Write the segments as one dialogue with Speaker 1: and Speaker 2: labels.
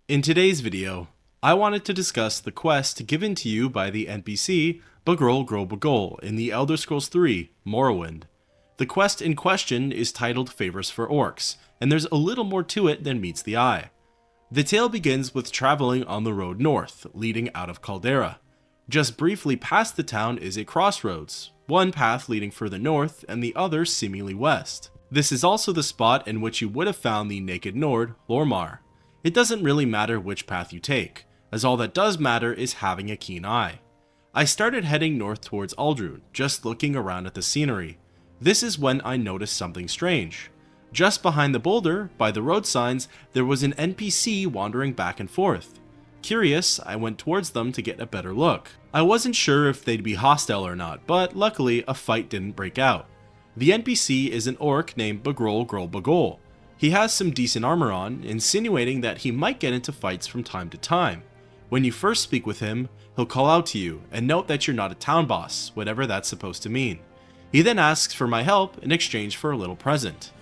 Speaker 1: In today's video, I wanted to discuss the quest given to you by the NPC Bagrol Gro Bagol in the Elder Scrolls 3 Morrowind. The quest in question is titled Favors for Orcs, and there's a little more to it than meets the eye. The tale begins with traveling on the road north, leading out of Caldera. Just briefly past the town is a crossroads, one path leading further north and the other seemingly west. This is also the spot in which you would have found the naked Nord, Lormar. It doesn't really matter which path you take, as all that does matter is having a keen eye. I started heading north towards Aldrune, just looking around at the scenery. This is when I noticed something strange. Just behind the boulder, by the road signs, there was an NPC wandering back and forth. Curious, I went towards them to get a better look. I wasn't sure if they'd be hostile or not, but luckily a fight didn't break out. The NPC is an orc named Bagrol Gro Bagol. He has some decent armor on, insinuating that he might get into fights from time to time. When you first speak with him, he'll call out to you and note that you're not a town boss, whatever that's supposed to mean. He then asks for my help in exchange for a little present.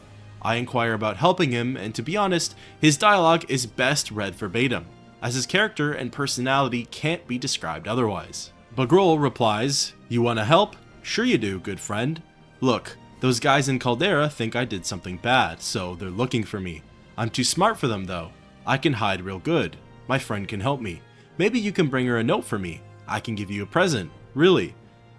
Speaker 1: I inquire about helping him, and to be honest, his dialogue is best read verbatim, as his character and personality can't be described otherwise. Bagrol replies, "You wanna help? Sure you do, good friend. Look, those guys in Caldera think I did something bad, so they're looking for me. I'm too smart for them though. I can hide real good. My friend can help me. Maybe you can bring her a note for me. I can give you a present. Really."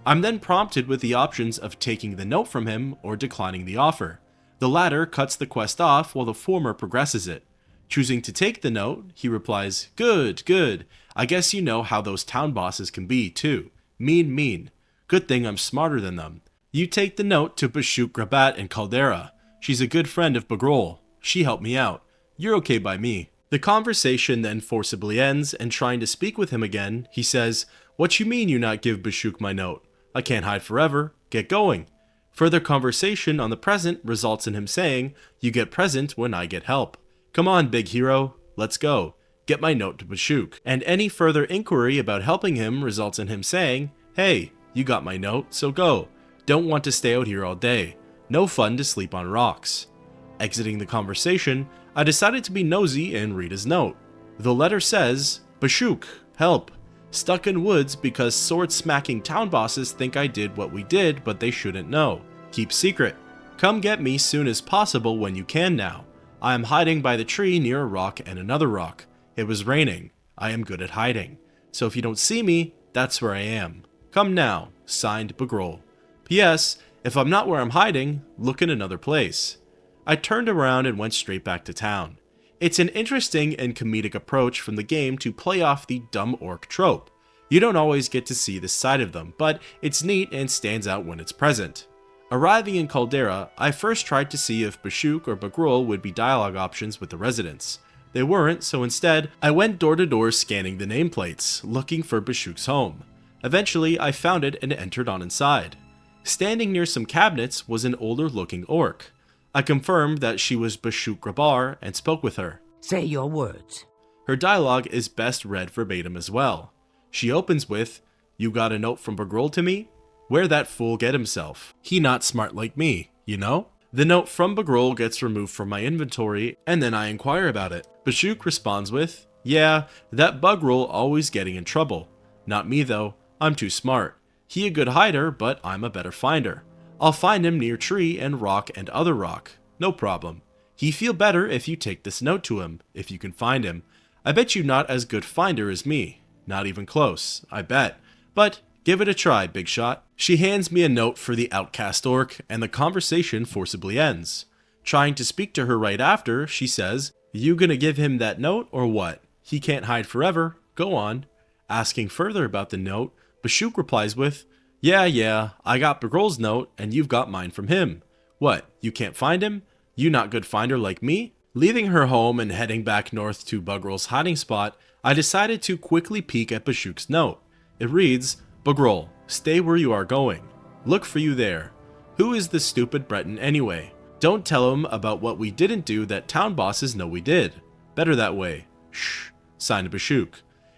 Speaker 1: I'm then prompted with the options of taking the note from him or declining the offer. The latter cuts the quest off while the former progresses it. Choosing to take the note, he replies, "Good, good. I guess you know how those town bosses can be too. Mean, mean. Good thing I'm smarter than them. You take the note to Bashuk Grabat in Caldera. She's a good friend of Bagrol. She helped me out. You're okay by me." The conversation then forcibly ends, and trying to speak with him again, he says, "What you mean you not give Bashuk my note? I can't hide forever. Get going." Further conversation on the present results in him saying, "You get present when I get help. Come on, big hero. Let's go. Get my note to Bashuk." And any further inquiry about helping him results in him saying, "Hey, you got my note, so go. Don't want to stay out here all day. No fun to sleep on rocks." Exiting the conversation, I decided to be nosy and read his note. The letter says, "Bashuk, help. Stuck in woods because sword-smacking town bosses think I did what we did, but they shouldn't know. Keep secret. Come get me soon as possible when you can now. I am hiding by the tree near a rock and another rock. It was raining. I am good at hiding. So if you don't see me, that's where I am. Come now. Signed, Bagrol. P.S. If I'm not where I'm hiding, look in another place." I turned around and went straight back to town. It's an interesting and comedic approach from the game to play off the dumb orc trope. You don't always get to see this side of them, but it's neat and stands out when it's present. Arriving in Caldera, I first tried to see if Bashuk or Bagrol would be dialogue options with the residents. They weren't, so instead, I went door to door scanning the nameplates, looking for Bashuk's home. Eventually, I found it and entered on inside. Standing near some cabinets was an older looking orc. I confirmed that she was Bashuk Grabar and spoke with her.
Speaker 2: Say your words.
Speaker 1: Her dialogue is best read verbatim as well. She opens with, "You got a note from Bagrol to me? Where that fool get himself? He not smart like me, you know?" The note from Bagrol gets removed from my inventory, and then I inquire about it. Bashuk responds with, "Yeah, that Bagrol always getting in trouble. Not me though, I'm too smart. He a good hider, but I'm a better finder. I'll find him near tree and rock and other rock. No problem. He feel better if you take this note to him, if you can find him. I bet you not as good finder as me. Not even close, I bet. But give it a try, big shot." She hands me a note for the outcast orc, and the conversation forcibly ends. Trying to speak to her right after, she says, "You gonna give him that note or what? He can't hide forever. Go on." Asking further about the note, Bashuk replies with, Yeah, I got Bagrol's note, and you've got mine from him. What, you can't find him? You not good finder like me?" Leaving her home and heading back north to Bagrol's hiding spot, I decided to quickly peek at Bashuk's note. It reads, "Bagrol, stay where you are going. Look for you there. Who is this stupid Breton anyway? Don't tell him about what we didn't do that town bosses know we did. Better that way. Shh." Signed, Bashuk.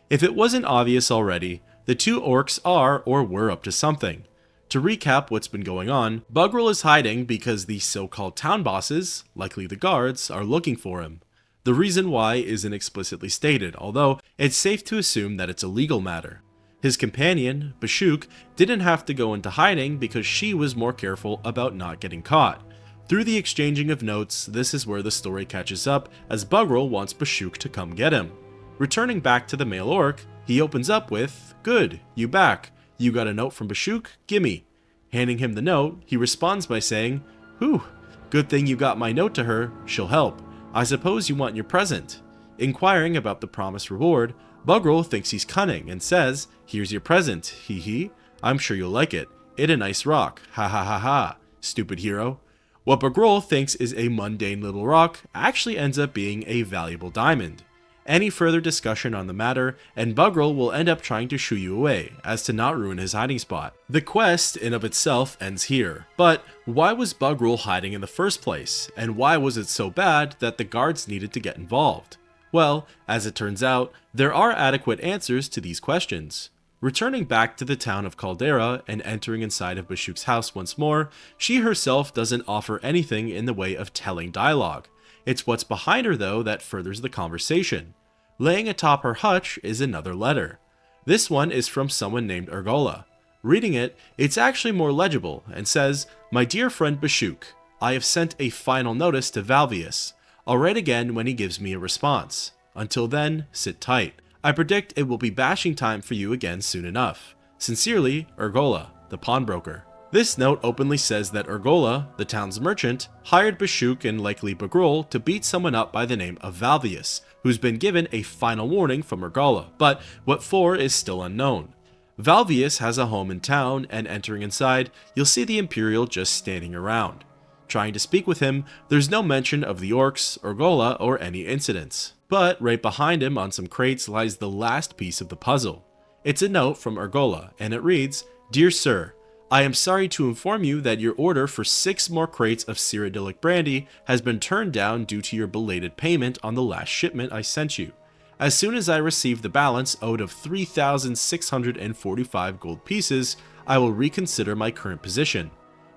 Speaker 1: If it wasn't obvious already, the two orcs are or were up to something. To recap what's been going on, Bagrol is hiding because the so-called town bosses, likely the guards, are looking for him. The reason why isn't explicitly stated, although it's safe to assume that it's a legal matter. His companion, Bashuk, didn't have to go into hiding because she was more careful about not getting caught. Through the exchanging of notes, this is where the story catches up as Bugrel wants Bashuk to come get him. Returning back to the male orc, he opens up with, "Good, you back. You got a note from Bashuk? Gimme." Handing him the note, he responds by saying, "Whew, good thing you got my note to her, she'll help. I suppose you want your present." Inquiring about the promised reward, Bugrel thinks he's cunning and says, "Here's your present, hee hee. I'm sure you'll like it. It a nice rock, ha ha ha ha, stupid hero." What Bugrel thinks is a mundane little rock actually ends up being a valuable diamond. Any further discussion on the matter, and Bugrel will end up trying to shoo you away, as to not ruin his hiding spot. The quest in of itself ends here, but why was Bugrel hiding in the first place, and why was it so bad that the guards needed to get involved? Well, as it turns out, there are adequate answers to these questions. Returning back to the town of Caldera and entering inside of Bashuk's house once more, she herself doesn't offer anything in the way of telling dialogue. It's what's behind her though that furthers the conversation. Laying atop her hutch is another letter. This one is from someone named Urgola. Reading it, it's actually more legible and says, "My dear friend Bashuk, I have sent a final notice to Valvius. I'll write again when he gives me a response. Until then, sit tight. I predict it will be bashing time for you again soon enough. Sincerely, Urgola, the pawnbroker." This note openly says that Urgola, the town's merchant, hired Bashuk and likely Bugrel to beat someone up by the name of Valvius, who's been given a final warning from Urgola, but what for is still unknown. Valvius has a home in town, and entering inside, you'll see the Imperial just standing around. Trying to speak with him, there's no mention of the Orcs, Urgola, or any incidents. But right behind him on some crates lies the last piece of the puzzle. It's a note from Urgola, and it reads, "Dear Sir, I am sorry to inform you that your order for 6 more crates of Cyrodiilic brandy has been turned down due to your belated payment on the last shipment I sent you. As soon as I receive the balance owed of 3,645 gold pieces, I will reconsider my current position.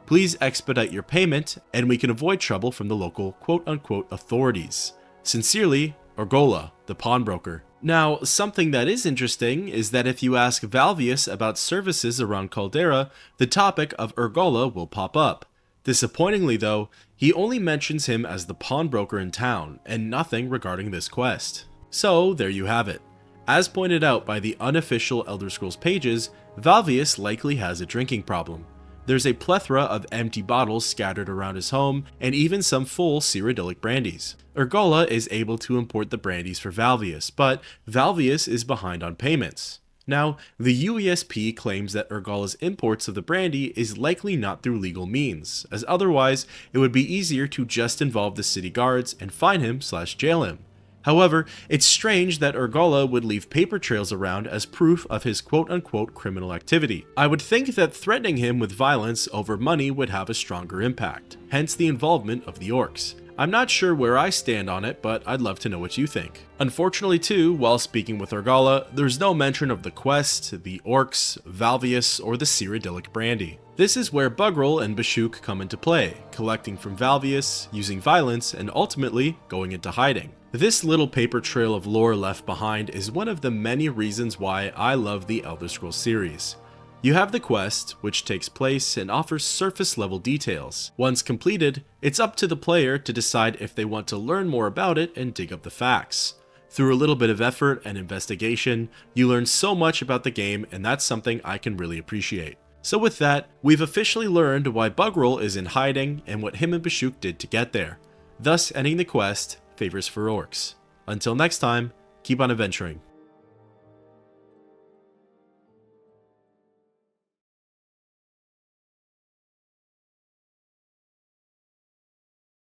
Speaker 1: Please expedite your payment, and we can avoid trouble from the local quote-unquote authorities. Sincerely, Urgola, the pawnbroker." Now, something that is interesting is that if you ask Valvius about services around Caldera, the topic of Urgola will pop up. Disappointingly though, he only mentions him as the pawnbroker in town, and nothing regarding this quest. So, there you have it. As pointed out by the unofficial Elder Scrolls pages, Valvius likely has a drinking problem. There's a plethora of empty bottles scattered around his home, and even some full Cyrodiilic brandies. Urgola is able to import the brandies for Valvius, but Valvius is behind on payments. Now, the UESP claims that Urgola's imports of the brandy is likely not through legal means, as otherwise it would be easier to just involve the city guards and fine him/jail him. However, it's strange that Urgola would leave paper trails around as proof of his quote-unquote criminal activity. I would think that threatening him with violence over money would have a stronger impact, hence the involvement of the Orcs. I'm not sure where I stand on it, but I'd love to know what you think. Unfortunately too, while speaking with Urgola, there's no mention of the quest, the Orcs, Valvius, or the Cyrodiilic brandy. This is where Bugrel and Bashuk come into play, collecting from Valvius, using violence, and ultimately going into hiding. This little paper trail of lore left behind is one of the many reasons why I love the Elder Scrolls series. You have the quest, which takes place and offers surface level details. Once completed, it's up to the player to decide if they want to learn more about it and dig up the facts. Through a little bit of effort and investigation, you learn so much about the game, and that's something I can really appreciate. So with that, we've officially learned why Bugrel is in hiding and what him and Bashuk did to get there, thus ending the quest, Favors for Orcs. Until next time, keep on adventuring.